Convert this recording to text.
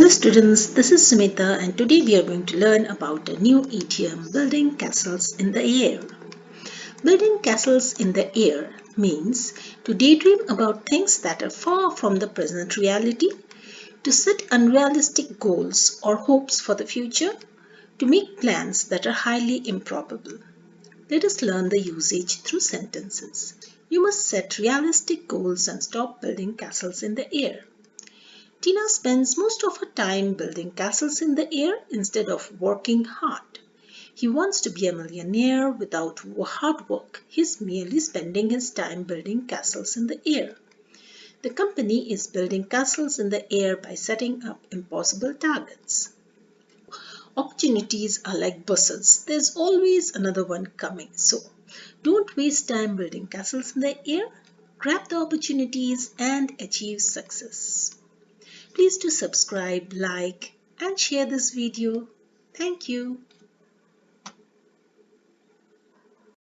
Hello students, this is Sumita and today we are going to learn about a new idiom, building castles in the air. Building castles in the air means to daydream about things that are far from the present reality, to set unrealistic goals or hopes for the future, to make plans that are highly improbable. Let us learn the usage through sentences. You must set realistic goals and stop building castles in the air. Tina spends most of her time building castles in the air instead of working hard. He wants to be a millionaire without hard work. He's merely spending his time building castles in the air. The company is building castles in the air by setting up impossible targets. Opportunities are like buses. There's always another one coming. So don't waste time building castles in the air. Grab the opportunities and achieve success. Please do subscribe, like and share this video. Thank you.